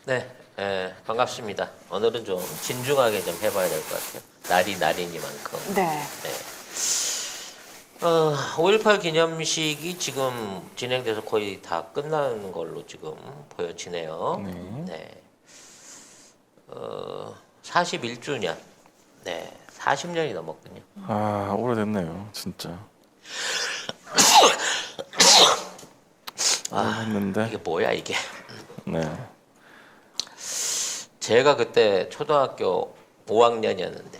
네, 반갑습니다. 오늘은 좀 진중하게 좀 해봐야 될 것 같아요. 날이 날이니만큼. 네. 5.18 기념식이 지금 진행돼서 거의 다 끝난 걸로 지금 보여지네요. 네. 41주년. 네, 40년이 넘었군요. 아, 오래됐네요, 진짜. 했는데. 이게 뭐야, 이게. 네. 제가 그때 초등학교 5학년이었는데,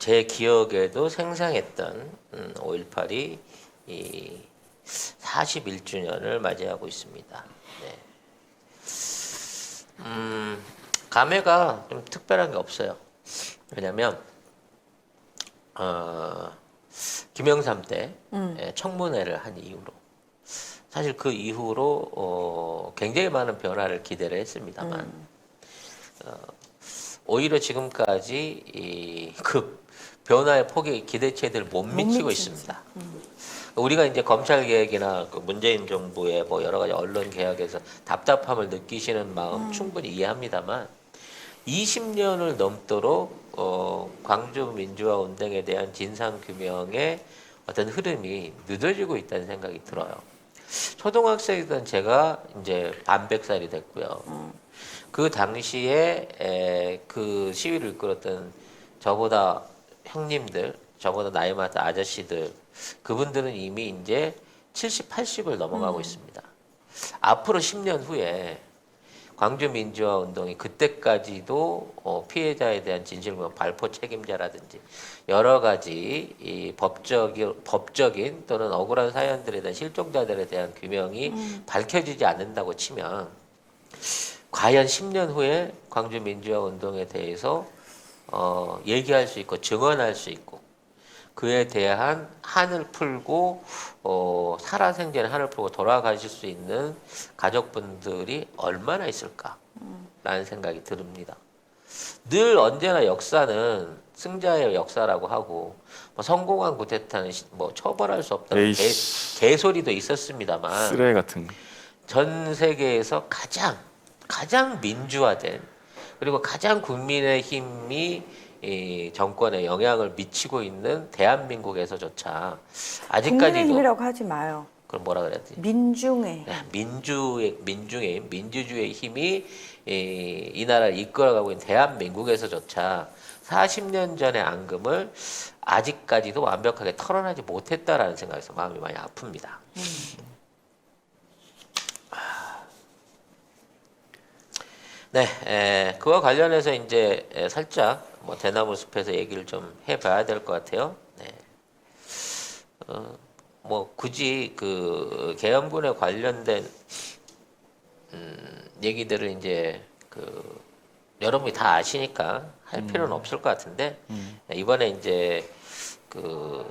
제 기억에도 생생했던 5.18이 이 41주년을 맞이하고 있습니다. 네. 감회가 좀 특별한 게 없어요. 왜냐면 김영삼 때 청문회를 한 이후로 사실 그 이후로 굉장히 많은 변화를 기대를 했습니다만 오히려 지금까지 그 변화의 폭이 기대치들 못 미치고 있습니다. 우리가 이제 검찰 개혁이나 그 문재인 정부의 뭐 여러 가지 언론 개혁에서 답답함을 느끼시는 마음 충분히 이해합니다만 20년을 넘도록 광주 민주화 운동에 대한 진상 규명의 어떤 흐름이 늦어지고 있다는 생각이 들어요. 초등학생이던 제가 이제 반백살이 됐고요. 그 당시에 그 시위를 이끌었던 저보다 형님들, 저보다 나이 많은 아저씨들, 그분들은 이미 이제 70, 80을 넘어가고 있습니다. 앞으로 10년 후에 광주 민주화 운동이 그때까지도 피해자에 대한 진실규명 발포 책임자라든지 여러 가지 이 법적인 또는 억울한 사연들에 대한 실종자들에 대한 규명이 밝혀지지 않는다고 치면 과연 10년 후에 광주 민주화 운동에 대해서 얘기할 수 있고 증언할 수 있고 그에 대한 한을 풀고 살아생전에 한을 풀고 돌아가실 수 있는 가족분들이 얼마나 있을까라는 생각이 듭니다. 늘 언제나 역사는 승자의 역사라고 하고 뭐 성공한 구테타는 뭐 처벌할 수 없다는 개소리도 있었습니다만 쓰레기 같은 거. 전 세계에서 가장 민주화된 그리고 가장 국민의 힘이 이 정권에 영향을 미치고 있는 대한민국에서조차 아직까지도 국민의힘이라고 하지 마요. 그럼 뭐라 그래야 되지? 민중의 민주주의 힘이 이 나라를 이끌어가고 있는 대한민국에서조차 40년 전의 앙금을 아직까지도 완벽하게 털어내지 못했다라는 생각에서 마음이 많이 아픕니다. 네, 그와 관련해서 이제 살짝 뭐 대나무 숲에서 얘기를 좀 해봐야 될 것 같아요. 네. 뭐 굳이 그 계엄군에 관련된 얘기들을 이제 그 여러분이 다 아시니까 할 필요는 없을 것 같은데 이번에 이제 그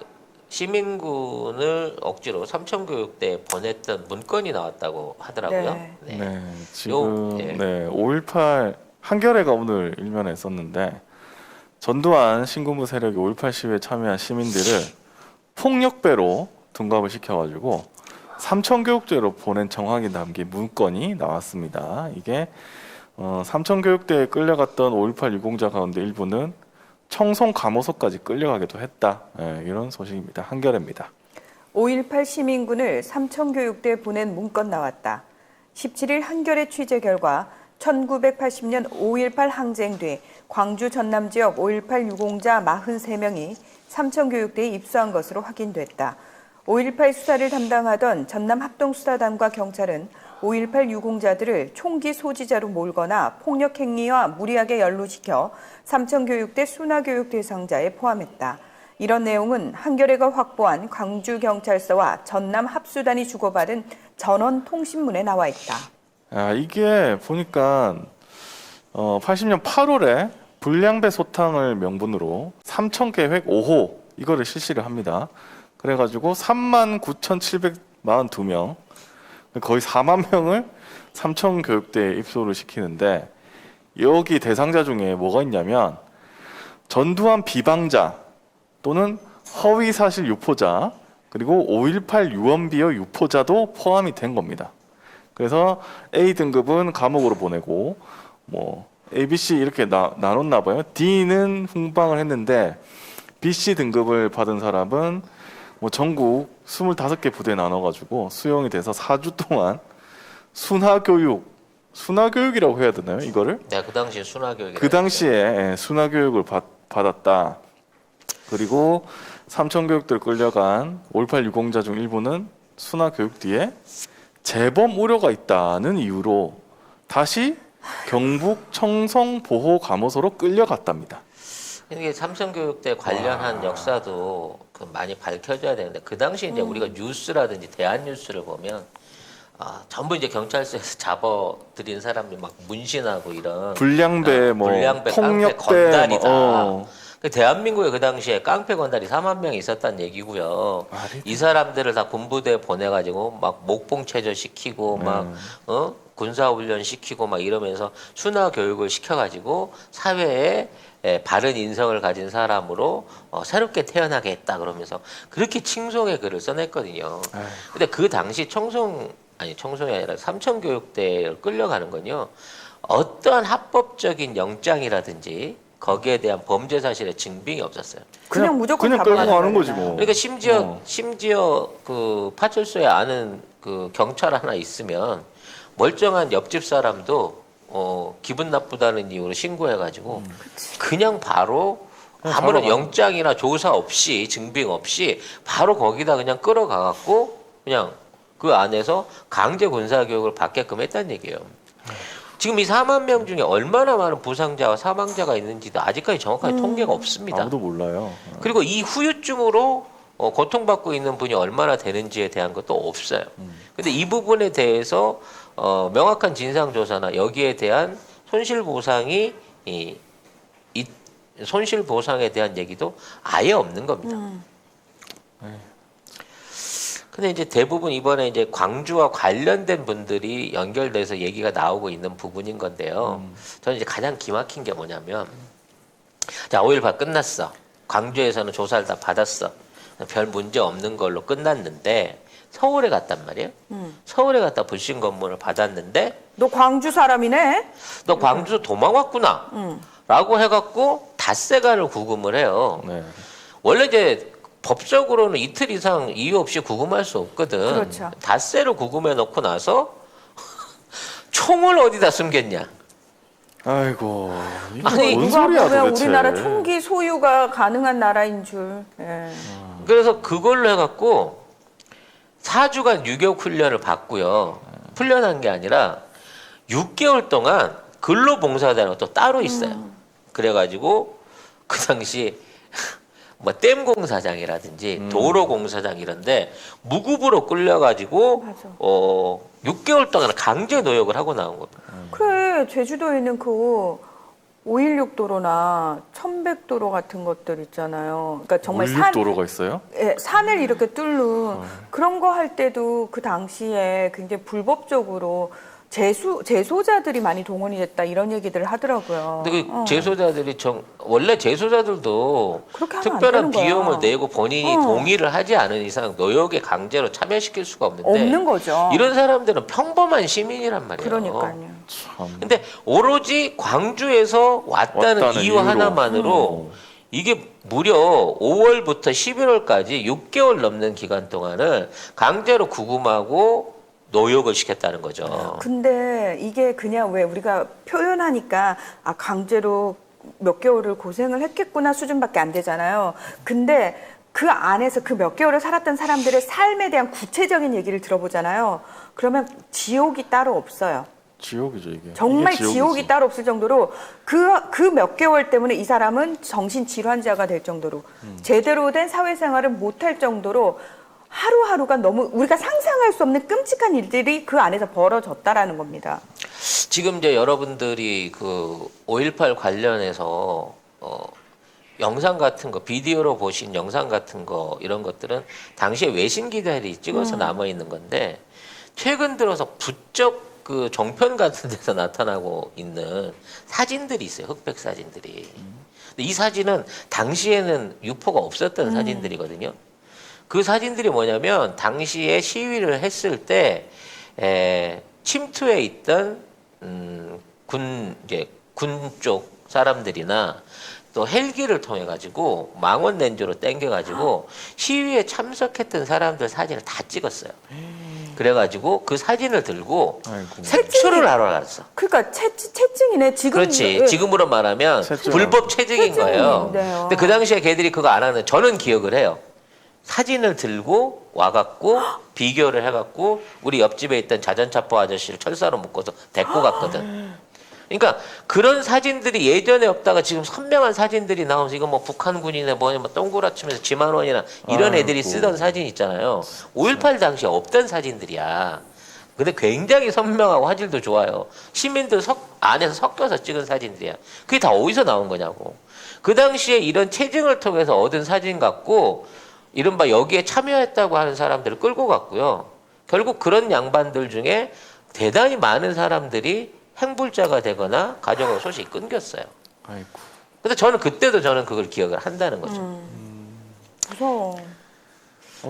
시민군을 억지로 삼천교육대에 보냈던 문건이 나왔다고 하더라고요. 네. 네, 지금 예. 네, 5.18 한겨레가 오늘 일면에 썼는데 전두환 신군부 세력이 5.18 시위에 참여한 시민들을 폭력배로 둔갑을 시켜가지고 삼천교육대로 보낸 정황이 담긴 문건이 나왔습니다. 이게 삼천교육대에 끌려갔던 5.18 유공자 가운데 일부는 청송 감호소까지 끌려가기도 했다. 네, 이런 소식입니다. 한겨레입니다. 5.18 시민군을 삼천교육대에 보낸 문건 나왔다. 17일 한겨레 취재 결과 1980년 5.18 항쟁 뒤 광주 전남 지역 5.18 유공자 43명이 삼천교육대에 입소한 것으로 확인됐다. 5.18 수사를 담당하던 전남 합동수사단과 경찰은 5.18 유공자들을 총기 소지자로 몰거나 폭력행위와 무리하게 연루시켜 삼천교육대 순화교육 대상자에 포함했다. 이런 내용은 한겨레가 확보한 광주경찰서와 전남 합수단이 주고받은 전원 통신문에 나와 있다. 아, 이게 보니까 80년 8월에 불량배 소탕을 명분으로 삼천계획 5호 이거를 실시를 합니다. 그래가지고 39,742명 거의 4만 명을 삼천교육대에 입소를 시키는데 여기 대상자 중에 뭐가 있냐면 전두환 비방자 또는 허위사실 유포자 그리고 5.18 유언비어 유포자도 포함이 된 겁니다. 그래서 A 등급은 감옥으로 보내고 뭐 A, B, C 이렇게 나눴나 봐요. D는 훈방을 했는데 B, C 등급을 받은 사람은 뭐 전국 25개 부대에 나눠가지고 수용이 돼서 4주 동안 순화교육이라고 해야 되나요? 이거를? 네, 그 당시에 순화교육이 그 당시에 순화교육을 받았다. 그리고 삼청교육들 끌려간 5.18 유공자 중 일부는 순화교육 뒤에 재범 우려가 있다는 이유로 다시 경북 청성보호감호소로 끌려갔답니다. 이게 삼성교육대 관련한 역사도 그 많이 밝혀져야 되는데 그 당시 이제 우리가 뉴스라든지 대한뉴스를 보면 전부 이제 경찰서에서 잡아들인 사람들이 막 문신하고 이런 불량배, 불량배, 깡패 폭력배, 건달이다. 그 대한민국에 그 당시에 깡패 건달이 4만 명이 있었다는 얘기고요. 이 사람들을 다 군부대에 보내가지고 막 목봉 체조 시키고 막 군사훈련 시키고 막 이러면서 순화 교육을 시켜가지고 사회에 바른 인성을 가진 사람으로 새롭게 태어나게 했다 그러면서 그렇게 칭송의 글을 써냈거든요. 근데 그 당시 청송이 아니라 삼청교육대를 끌려가는 건요. 어떠한 합법적인 영장이라든지 거기에 대한 범죄 사실의 증빙이 없었어요. 그냥 무조건 끌고 잡아가는 가는 거지 뭐. 그러니까 심지어 그 파출소에 아는 그 경찰 하나 있으면 멀쩡한 옆집 사람도 기분 나쁘다는 이유로 신고해가지고 그냥 바로 아무런 영장이나 조사 없이 증빙 없이 바로 거기다 그냥 끌어가갖고 그냥 그 안에서 강제 군사 교육을 받게끔 했다는 얘기예요. 지금 이 4만 명 중에 얼마나 많은 부상자와 사망자가 있는지도 아직까지 정확하게 통계가 없습니다. 아무도 몰라요. 그리고 이 후유증으로 고통받고 있는 분이 얼마나 되는지에 대한 것도 없어요. 근데 이 부분에 대해서 명확한 진상조사나 여기에 대한 손실보상에 대한 얘기도 아예 없는 겁니다. 근데 이제 대부분 이번에 이제 광주와 관련된 분들이 연결돼서 얘기가 나오고 있는 부분인 건데요. 저는 이제 가장 기막힌 게 뭐냐면, 자, 5.18 끝났어. 광주에서는 조사를 다 받았어. 별 문제 없는 걸로 끝났는데, 서울에 갔단 말이에요. 서울에 갔다 불신 검문을 받았는데, 너 광주 사람이네? 너 광주 도망 왔구나. 라고 해갖고 닷새간을 구금을 해요. 네. 원래 이제 법적으로는 이틀 이상 이유 없이 구금할 수 없거든. 그렇죠. 닷새를 구금해 놓고 나서 총을 어디다 숨겼냐? 아이고, 이게 아니, 뭔 누가 소리야 보면 도대체. 우리나라 총기 소유가 가능한 나라인 줄. 예. 그래서 그걸로 해갖고 4주간 유격 훈련을 받고요. 훈련한 게 아니라 6개월 동안 근로봉사단이 또 따로 있어요. 그래가지고 그 당시 뭐 댐공사장이라든지 도로공사장 이런데 무급으로 끌려가지고 맞아. 6개월 동안 강제 노역을 하고 나온 겁니다. 그래, 제주도에 있는 그 516도로나 1100도로 같은 것들 있잖아요. 그러니까 정말 올림도로가 있어요? 산을 이렇게 뚫는 그런 거 할 때도 그 당시에 굉장히 불법적으로 재소자들이 많이 동원이 됐다 이런 얘기들을 하더라고요. 근데 그 재소자들이 원래 재소자들도 그렇게 하면 안 특별한 되는 거야. 비용을 내고 본인이 동의를 하지 않은 이상 노역에 강제로 참여시킬 수가 없는데 없는 거죠. 이런 사람들은 평범한 시민이란 말이에요. 그러니까요. 참. 근데 오로지 광주에서 왔다는 이유 이유로. 하나만으로 이게 무려 5월부터 11월까지 6개월 넘는 기간 동안을 강제로 구금하고 노역을 시켰다는 거죠. 근데 이게 그냥 왜 우리가 표현하니까 강제로 몇 개월을 고생을 했겠구나 수준밖에 안 되잖아요. 근데 그 안에서 그 몇 개월을 살았던 사람들의 삶에 대한 구체적인 얘기를 들어보잖아요. 그러면 지옥이 따로 없어요. 지옥이죠 이게. 정말 이게 지옥이 따로 없을 정도로 그 몇 개월 때문에 이 사람은 정신질환자가 될 정도로 제대로 된 사회생활을 못할 정도로 하루하루가 너무 우리가 상상할 수 없는 끔찍한 일들이 그 안에서 벌어졌다라는 겁니다. 지금 이제 여러분들이 그 5.18 관련해서 영상 같은 거, 비디오로 보신 영상 같은 거 이런 것들은 당시에 외신 기자들이 찍어서 남아 있는 건데 최근 들어서 부쩍 그 종편 같은 데서 나타나고 있는 사진들이 있어요. 흑백 사진들이. 근데 이 사진은 당시에는 유포가 없었던 사진들이거든요. 그 사진들이 뭐냐면 당시에 시위를 했을 때 침투해 있던 군 쪽 사람들이나 또 헬기를 통해 가지고 망원 렌즈로 땡겨 가지고 시위에 참석했던 사람들 사진을 다 찍었어요. 그래 가지고 그 사진을 들고 아이고. 색출을 하러 갔어. 그러니까 채증이네. 지금 그렇지. 지금으로 말하면 채증. 불법 채증인 거예요. 채증인데요. 근데 그 당시에 걔들이 그거 안 하는 저는 기억을 해요. 사진을 들고 와갖고 비교를 해갖고 우리 옆집에 있던 자전차포 아저씨를 철사로 묶어서 데리고 갔거든. 그러니까 그런 사진들이 예전에 없다가 지금 선명한 사진들이 나오면서 이거 뭐 북한군이나 뭐냐 뭐 동그라치면서 지만원이나 이런 애들이 아이고. 쓰던 사진 있잖아요. 5.18 당시에 없던 사진들이야. 근데 굉장히 선명하고 화질도 좋아요. 시민들 안에서 섞여서 찍은 사진들이야. 그게 다 어디서 나온 거냐고. 그 당시에 이런 체증을 통해서 얻은 사진 갖고 이른바 여기에 참여했다고 하는 사람들을 끌고 갔고요. 결국 그런 양반들 중에 대단히 많은 사람들이 행불자가 되거나 가정의 소식이 끊겼어요. 아이고. 근데 저는 그때도 저는 그걸 기억을 한다는 거죠. 무서워.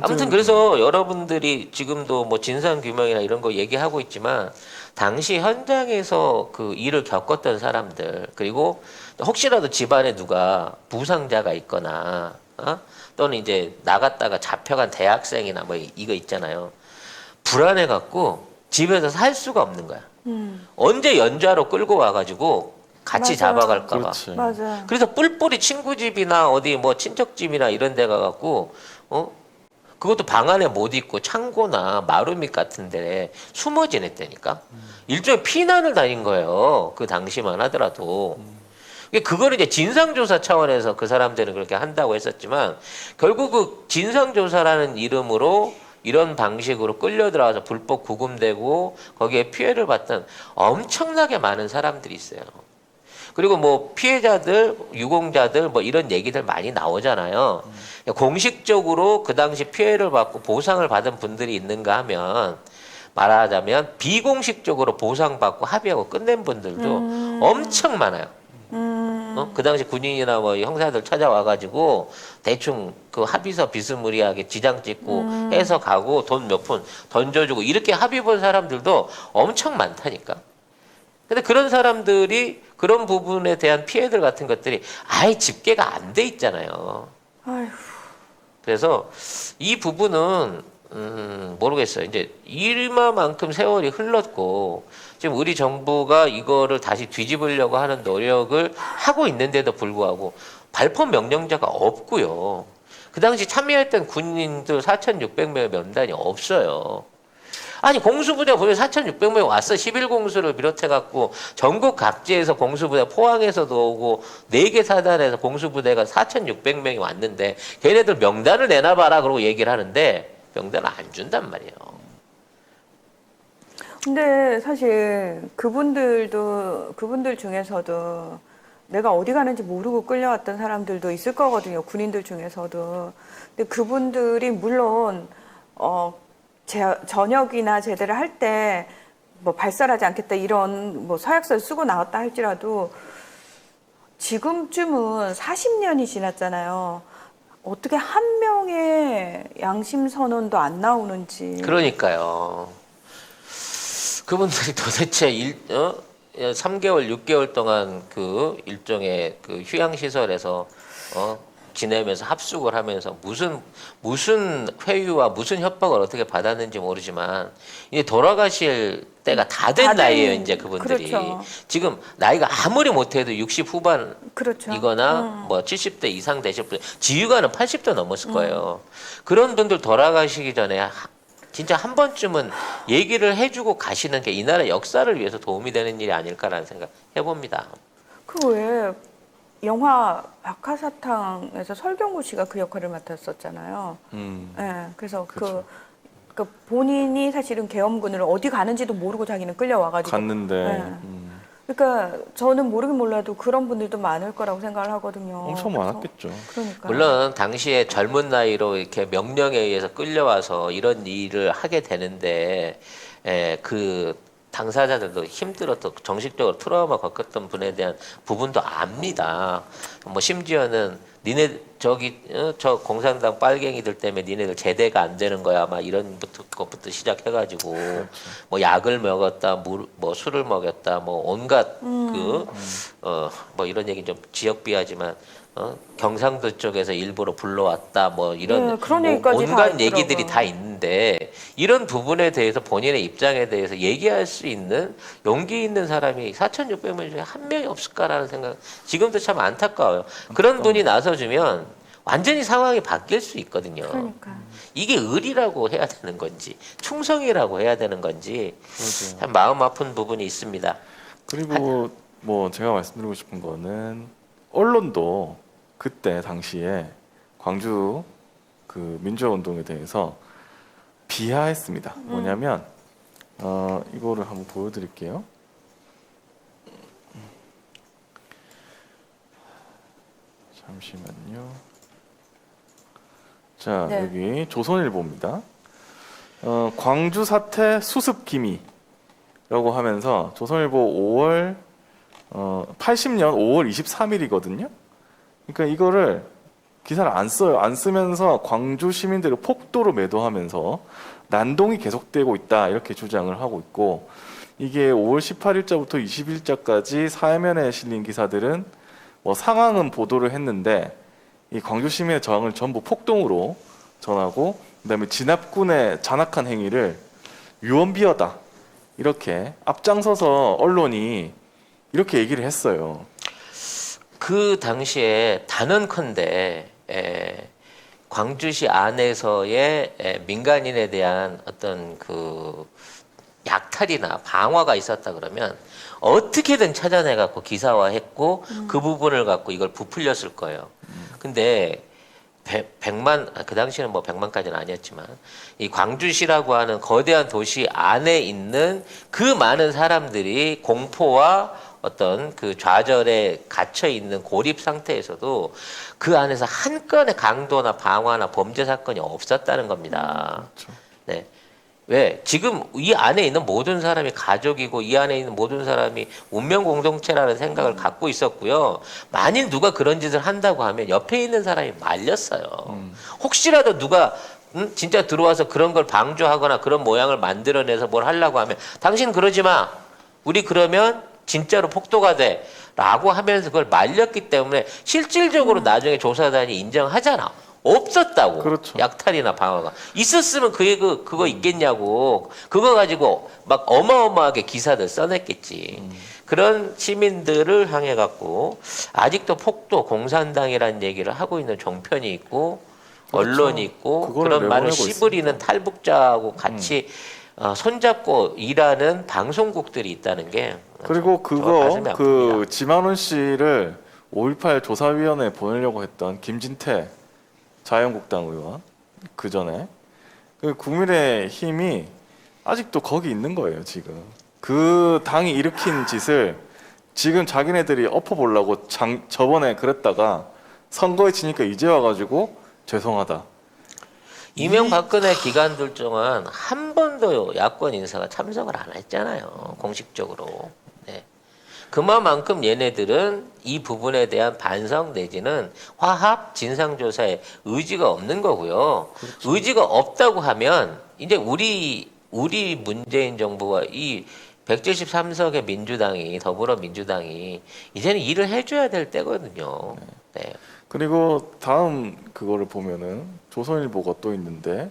아무튼 그래서 여러분들이 지금도 뭐 진상규명이나 이런 거 얘기하고 있지만 당시 현장에서 그 일을 겪었던 사람들 그리고 혹시라도 집안에 누가 부상자가 있거나 또는 이제 나갔다가 잡혀간 대학생이나 뭐 이거 있잖아요. 불안해 갖고 집에서 살 수가 없는 거야. 언제 연좌로 끌고 와가지고 같이 맞아요. 잡아갈까 봐. 그렇지. 맞아. 그래서 뿔뿔이 친구 집이나 어디 뭐 친척 집이나 이런 데 가갖고 그것도 방 안에 못 있고 창고나 마루밑 같은 데 숨어 지냈다니까. 일종의 피난을 다닌 거예요. 그 당시만 하더라도. 그거를 이제 진상조사 차원에서 그 사람들은 그렇게 한다고 했었지만 결국 그 진상조사라는 이름으로 이런 방식으로 끌려 들어가서 불법 구금되고 거기에 피해를 봤던 엄청나게 많은 사람들이 있어요. 그리고 뭐 피해자들, 유공자들 뭐 이런 얘기들 많이 나오잖아요. 공식적으로 그 당시 피해를 받고 보상을 받은 분들이 있는가 하면 말하자면 비공식적으로 보상받고 합의하고 끝낸 분들도 엄청 많아요. 그 당시 군인이나 뭐 형사들 찾아와가지고 대충 그 합의서 비스무리하게 지장 찍고 해서 가고 돈 몇 푼 던져주고 이렇게 합의 본 사람들도 엄청 많다니까. 근데 그런 사람들이 그런 부분에 대한 피해들 같은 것들이 아예 집계가 안 돼 있잖아요. 아휴. 그래서 이 부분은 모르겠어요. 이제 이만큼 세월이 흘렀고 지금 우리 정부가 이거를 다시 뒤집으려고 하는 노력을 하고 있는데도 불구하고 발포 명령자가 없고요. 그 당시 참여했던 군인들 4,600명의 명단이 없어요. 아니 공수부대 보면 4,600명 왔어. 11공수를 비롯해갖고 전국 각지에서 공수부대 포항에서도 오고 4개 사단에서 공수부대가 4,600명이 왔는데 걔네들 명단을 내놔봐라 그러고 얘기를 하는데 명단을 안 준단 말이에요. 근데 사실 그분들 중에서도 내가 어디 가는지 모르고 끌려왔던 사람들도 있을 거거든요. 군인들 중에서도. 근데 그분들이 물론 전역이나 제대를 할 때 뭐 발설하지 않겠다 이런 뭐 서약서를 쓰고 나왔다 할지라도 지금쯤은 40년이 지났잖아요. 어떻게 한 명의 양심 선언도 안 나오는지. 그러니까요. 그분들이 도대체 3개월, 6개월 동안 그 일종의 그 휴양시설에서 지내면서 합숙을 하면서 무슨 회유와 무슨 협박을 어떻게 받았는지 모르지만 이제 돌아가실 때가 다 된 나이에요. 이제 그분들이. 그렇죠. 지금 나이가 아무리 못해도 60 후반이거나 그렇죠. 뭐 70대 이상 되실 분, 지휘관은 80도 넘었을 거예요. 그런 분들 돌아가시기 전에 진짜 한 번쯤은 얘기를 해주고 가시는 게 이 나라 역사를 위해서 도움이 되는 일이 아닐까라는 생각 해봅니다. 그 외에 영화 박하사탕에서 설경구 씨가 그 역할을 맡았었잖아요. 네, 그래서 그렇죠. 그 본인이 사실은 계엄군을 어디 가는지도 모르고 자기는 끌려와가지고 갔는데 네. 그러니까 저는 모르긴 몰라도 그런 분들도 많을 거라고 생각을 하거든요. 엄청 그래서 많았겠죠. 그러니까. 물론 당시에 젊은 나이로 이렇게 명령에 의해서 끌려와서 이런 일을 하게 되는데 그 당사자들도 힘들었던 정식적으로 트라우마 겪었던 분에 대한 부분도 압니다. 뭐 심지어는 니네 저기 저 공산당 빨갱이들 때문에 니네들 제대가 안 되는 거야 막 이런 것부터 시작해가지고 뭐 약을 먹었다 뭐 술을 먹였다 뭐 온갖 뭐 이런 얘기 좀 지역 비하지만 경상도 쪽에서 일부러 불러왔다 뭐 이런 그런 얘기까지 다 온갖 얘기들이 있더라고요. 다 있는데 이런 부분에 대해서 본인의 입장에 대해서 얘기할 수 있는 용기 있는 사람이 4,600명 중에 한 명이 없을까라는 생각 지금도 참 안타까워요. 그런 분이 나서주면 완전히 상황이 바뀔 수 있거든요. 그러니까. 이게 의리라고 해야 되는 건지 충성이라고 해야 되는 건지 그러게요. 참 마음 아픈 부분이 있습니다. 그리고 뭐 제가 말씀드리고 싶은 거는 언론도 그때 당시에 광주 그 민주화 운동에 대해서 비하했습니다. 뭐냐면 이거를 한번 보여드릴게요. 잠시만요. 자, 네. 여기 조선일보입니다. 광주 사태 수습 기미라고 하면서 조선일보 5월 80년 5월 23일이거든요. 그러니까 이거를 기사를 안 써요. 안 쓰면서 광주 시민들을 폭도로 매도하면서 난동이 계속되고 있다 이렇게 주장을 하고 있고 이게 5월 18일자부터 20일자까지 사회면에 실린 기사들은 뭐 상황은 보도를 했는데 이 광주 시민의 저항을 전부 폭동으로 전하고 그다음에 진압군의 잔악한 행위를 유언비어다 이렇게 앞장서서 언론이 이렇게 얘기를 했어요. 그 당시에 단언컨대 광주시 안에서의 민간인에 대한 어떤 그 약탈이나 방화가 있었다 그러면 어떻게든 찾아내 갖고 기사화했고 그 부분을 갖고 이걸 부풀렸을 거예요. 근데 100만 그 당시에는 뭐 100만까지는 아니었지만 이 광주시라고 하는 거대한 도시 안에 있는 그 많은 사람들이 공포와 어떤 그 좌절에 갇혀 있는 고립 상태에서도 그 안에서 한 건의 강도나 방화나 범죄 사건이 없었다는 겁니다. 그렇죠. 네. 왜? 지금 이 안에 있는 모든 사람이 가족이고 이 안에 있는 모든 사람이 운명 공동체라는 생각을 갖고 있었고요. 만일 누가 그런 짓을 한다고 하면 옆에 있는 사람이 말렸어요. 혹시라도 누가 진짜 들어와서 그런 걸 방조하거나 그런 모양을 만들어내서 뭘 하려고 하면 당신 그러지 마. 우리 그러면 진짜로 폭도가 돼. 라고 하면서 그걸 말렸기 때문에 실질적으로 나중에 조사단이 인정하잖아. 없었다고. 그렇죠. 약탈이나 방어가. 있었으면 그거 있겠냐고. 그거 가지고 막 어마어마하게 기사들 써냈겠지. 그런 시민들을 향해 갖고 아직도 폭도 공산당이라는 얘기를 하고 있는 종편이 있고 그렇죠. 언론이 있고 그거를 그런 말을 내보내고 씨부리는 탈북자하고 같이 손잡고 일하는 방송국들이 있다는 게 그리고 정말 그거 가슴이 그 아픕니다. 지만원 씨를 5.18 조사위원회에 보내려고 했던 김진태 자유한국당 의원 그 전에 그 국민의힘이 아직도 거기 있는 거예요 지금. 그 당이 일으킨 짓을 지금 자기네들이 엎어보려고 저번에 그랬다가 선거에 치니까 이제 와가지고 죄송하다. 이명박근혜 기간들 동안 한 번도 야권 인사가 참석을 안 했잖아요. 공식적으로. 네. 그만큼 얘네들은 이 부분에 대한 반성 내지는 화합, 진상조사에 의지가 없는 거고요. 그렇죠. 의지가 없다고 하면 이제 우리 문재인 정부와 이 173석의 민주당이 더불어민주당이 이제는 일을 해줘야 될 때거든요. 네. 그리고 다음 그거를 보면은 조선일보가 또 있는데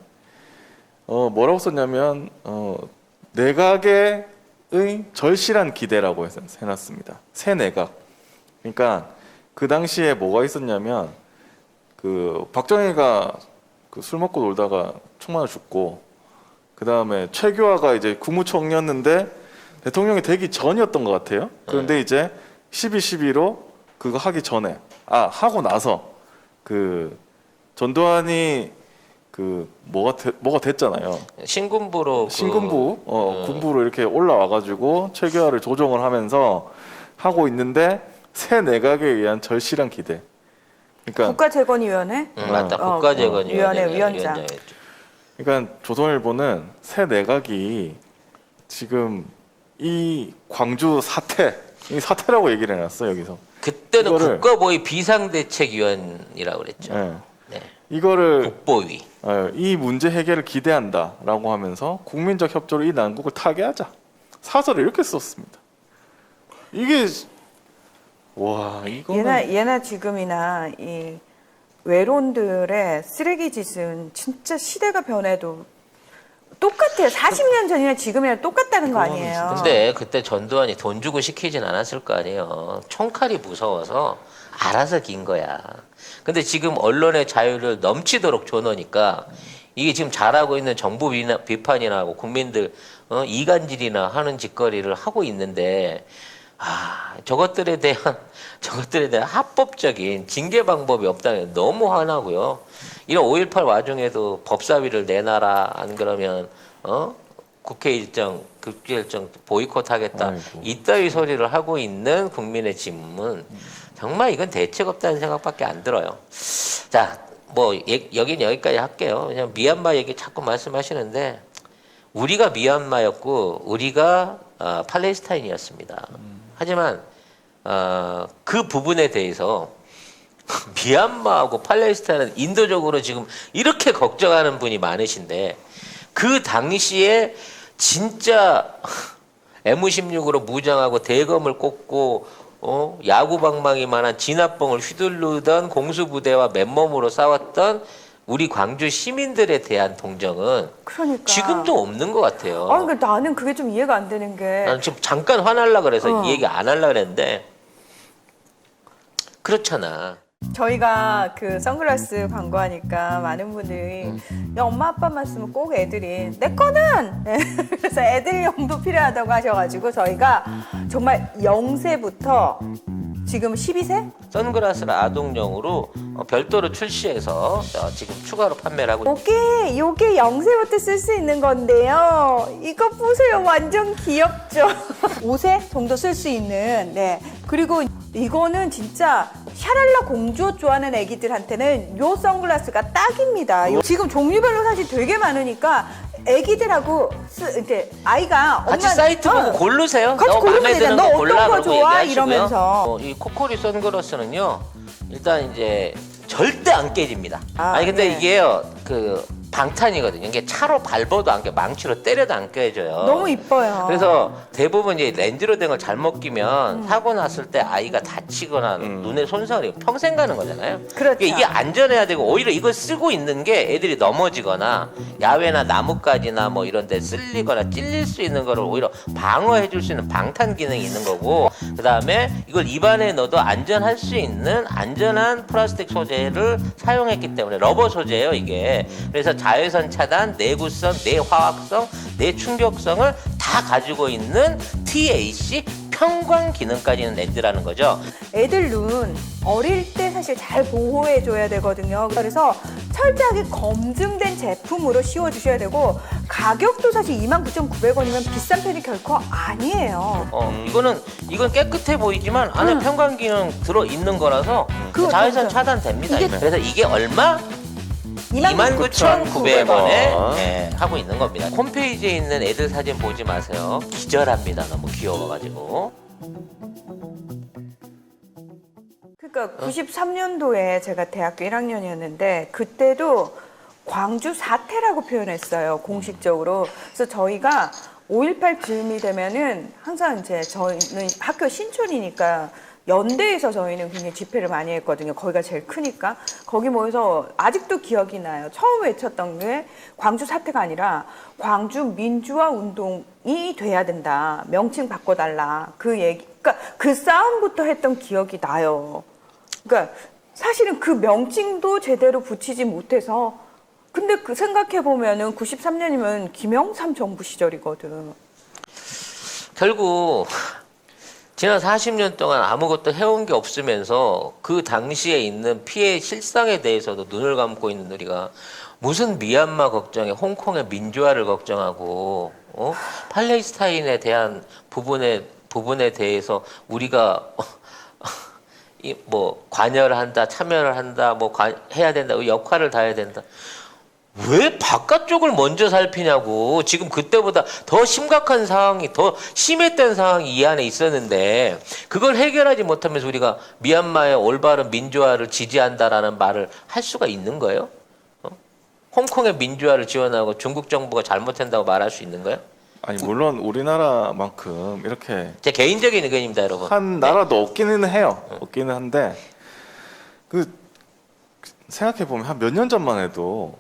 뭐라고 썼냐면 내각의 절실한 기대라고 해놨습니다. 새 내각. 그러니까 그 당시에 뭐가 있었냐면 그 박정희가 그 술 먹고 놀다가 총 맞아 죽고 그 다음에 최규하가 이제 국무총리였는데 대통령이 되기 전이었던 것 같아요. 그런데 이제 12.12로 그거 하기 전에 하고 나서 그 전두환이 그 뭐가 됐잖아요. 신군부로 신군부 군부로 이렇게 올라와가지고 최규하를 조정을 하면서 하고 있는데 새 내각에 의한 절실한 기대. 그러니까 국가재건위원회? 맞다. 국가재건위원회 위원장. 그러니까 조선일보는 새 내각이 지금 이 광주 사태 이 사태라고 얘기를 해놨어 여기서. 그때 그때는 이거를- 국가보위 비상대책위원이라고 그랬죠. 예. 네. 이거를 국보위. 이 문제 해결을 기대한다라고 하면서 국민적 협조로 이 난국을 타개하자 사설을 이렇게 썼습니다. 이게 와 이거는 예나 지금이나 이 외론들의 쓰레기 짓은 진짜 시대가 변해도 똑같아요. 40년 전이나 지금이나 똑같다는 거 아니에요. 근데 그때 전두환이 돈 주고 시키진 않았을 거 아니에요. 총칼이 무서워서 알아서 긴 거야. 근데 지금 언론의 자유를 넘치도록 줘놓으니까 이게 지금 잘하고 있는 정부 비판이나 하고 국민들 이간질이나 하는 짓거리를 하고 있는데 저것들에 대한 합법적인 징계 방법이 없다는 게 너무 화나고요. 이런 5.18 와중에도 법사위를 내놔라 안 그러면 국회 일정 보이콧하겠다 아이고. 이따위 소리를 하고 있는 국민의 짐은 정말 이건 대책 없다는 생각밖에 안 들어요. 자, 뭐 여긴 여기까지 할게요. 그냥 미얀마 얘기 자꾸 말씀하시는데 우리가 미얀마였고 우리가 팔레스타인이었습니다. 하지만 그 부분에 대해서 미얀마하고 팔레스타인은 인도적으로 지금 이렇게 걱정하는 분이 많으신데 그 당시에 진짜 M16으로 무장하고 대검을 꽂고 야구방망이만한 진압봉을 휘두르던 공수부대와 맨몸으로 싸웠던 우리 광주 시민들에 대한 동정은 그러니까. 지금도 없는 것 같아요. 그러니까 나는 그게 좀 이해가 안 되는 게 나는 지금 잠깐 화날라 그래서 이 얘기 안 하려고 그랬는데 그렇잖아. 저희가 그 선글라스 광고하니까 많은 분들이 야, 엄마 아빠만 쓰면 꼭 애들이 내 거는 그래서 애들용도 필요하다고 하셔가지고 저희가 정말 0세부터 지금 12세? 선글라스를 아동용으로 별도로 출시해서 지금 추가로 판매를 하고 있습니다. 요게 0세부터 쓸 수 있는 건데요. 이거 보세요. 완전 귀엽죠? 5세 정도 쓸 수 있는, 네. 그리고 이거는 진짜 샤랄라 공주 좋아하는 애기들한테는 요 선글라스가 딱입니다. 지금 종류별로 사실 되게 많으니까 애기들하고 이렇게 아이가 같이 엄마 사이트 보고 고르세요. 같이 너 고르면 마음에 되잖아. 드는 너 거 어떤 골라 거 그러고 좋아? 얘기하시고요. 이러면서. 이 코코리 선글라스는요. 일단 이제 절대 안 깨집니다. 아니 근데 네. 이게요. 그 방탄이거든요. 이게 차로 밟아도 안 깨, 망치로 때려도 안 깨져요. 너무 이뻐요. 그래서 대부분 이제 렌즈로 된 걸 잘못 끼면 사고 났을 때 아이가 다치거나 눈에 손상이 평생 가는 거잖아요. 그렇죠. 이게 안전해야 되고 오히려 이걸 쓰고 있는 게 애들이 넘어지거나 야외나 나뭇가지나 뭐 이런 데 쓸리거나 찔릴 수 있는 거를 오히려 방어해 줄 수 있는 방탄 기능이 있는 거고 그다음에 이걸 입안에 넣어도 안전할 수 있는 안전한 플라스틱 소재를 사용했기 때문에 러버 소재예요, 이게. 그래서 자외선 차단, 내구성, 내화학성, 내충격성을 다 가지고 있는 TAC 편광 기능까지 있는 렌즈라는 거죠. 애들 눈 어릴 때 사실 잘 보호해 줘야 되거든요. 그래서 철저하게 검증된 제품으로 씌워 주셔야 되고 가격도 사실 29,900원이면 비싼 편이 결코 아니에요. 이건 깨끗해 보이지만 안에 편광 기능 들어 있는 거라서 그거 자외선 진짜. 차단됩니다. 이게- 그래서 이게 얼마? 29,900원에 하고 있는 겁니다. 홈페이지에 있는 애들 사진 보지 마세요. 기절합니다. 너무 귀여워가지고. 그러니까 93년도에 제가 대학교 1학년이었는데 그때도 광주 사태라고 표현했어요. 공식적으로. 그래서 저희가 5.18 즈음이 되면은 항상 이제 저희는 학교 신촌이니까 연대에서 저희는 굉장히 집회를 많이 했거든요. 거기가 제일 크니까. 거기 모여서 아직도 기억이 나요. 처음 외쳤던 게 광주 사태가 아니라 광주 민주화 운동이 돼야 된다. 명칭 바꿔달라. 그 얘기. 그러니까 그 싸움부터 했던 기억이 나요. 그러니까 사실은 그 명칭도 제대로 붙이지 못해서 근데 그 생각해 보면은 93년이면 김영삼 정부 시절이거든. 결국 지난 40년 동안 아무것도 해온 게 없으면서 그 당시에 있는 피해 실상에 대해서도 눈을 감고 있는 우리가 무슨 미얀마 걱정에 홍콩의 민주화를 걱정하고 팔레스타인에 대한 부분에 대해서 우리가 뭐 관여를 한다, 참여를 한다, 뭐 해야 된다, 역할을 다해야 된다. 왜 바깥쪽을 먼저 살피냐고. 지금 그때보다 더 심각한 상황이, 더 심했던 상황이 이 안에 있었는데 그걸 해결하지 못하면서 우리가 미얀마의 올바른 민주화를 지지한다라는 말을 할 수가 있는 거예요? 홍콩의 민주화를 지원하고 중국 정부가 잘못한다고 말할 수 있는 거예요? 아니 물론 우리나라만큼 이렇게 제 개인적인 의견입니다, 여러분. 한 나라도 없기는 해요. 없기는 한데 그 생각해 보면 한 몇 년 전만 해도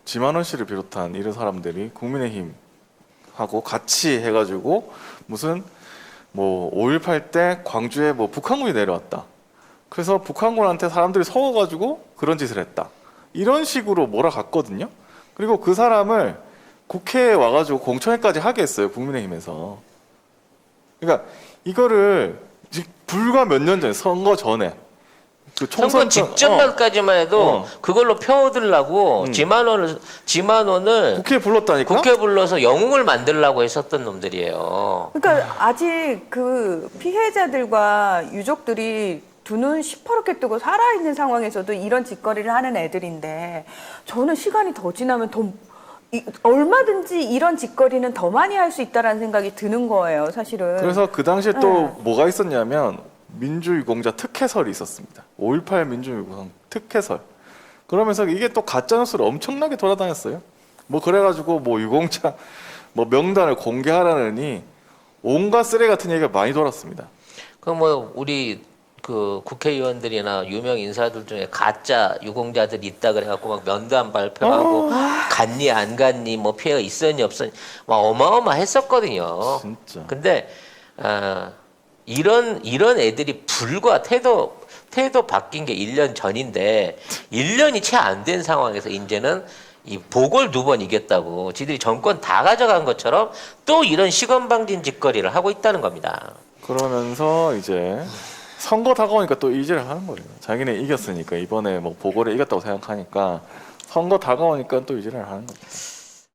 지만원 씨를 비롯한 이런 사람들이 국민의힘하고 같이 해가지고 무슨 뭐 5.18 때 광주에 뭐 북한군이 내려왔다. 그래서 북한군한테 사람들이 서워가지고 그런 짓을 했다. 이런 식으로 몰아갔거든요. 그리고 그 사람을 국회에 와가지고 공청회까지 하게 했어요. 국민의힘에서. 그러니까 이거를 불과 몇 년 전에 선거 전에 그 선거 직전날까지만 해도 그걸로 펴오들라고 지만원을 국회에 불렀다니까. 국회 불러서 영웅을 만들려고 했었던 놈들이에요. 그러니까 아직 그 피해자들과 유족들이 두 눈 시퍼렇게 뜨고 살아있는 상황에서도 이런 짓거리를 하는 애들인데 저는 시간이 더 지나면 얼마든지 이런 짓거리는 더 많이 할 수 있다라는 생각이 드는 거예요, 사실은. 그래서 그 당시에 또 뭐가 있었냐면 민주유공자 특혜설이 있었습니다. 5.18 민주유공 특혜설. 그러면서 이게 또 가짜뉴스를 엄청나게 돌아다녔어요. 뭐 그래가지고 뭐 유공자 뭐 명단을 공개하라느니 온갖 쓰레기 같은 얘기가 많이 돌았습니다. 그 뭐 우리 그 국회의원들이나 유명 인사들 중에 가짜 유공자들이 있다 그래갖고 막 면담 발표하고 갔니 안 갔니 뭐 피해가 있었니 없었니 막 어마어마했었거든요. 진짜. 근데 이런 애들이 불과 태도 바뀐 게 1년 전인데 1년이 채 안 된 상황에서 이제는 이 보궐 2번 이겼다고 지들이 정권 다 가져간 것처럼 또 이런 시건방진 짓거리를 하고 있다는 겁니다. 그러면서 이제 선거 다가오니까 또 이질을 하는 거예요. 자기네 이겼으니까 이번에 뭐 보궐에 이겼다고 생각하니까 선거 다가오니까 또 이질을 하는 거죠.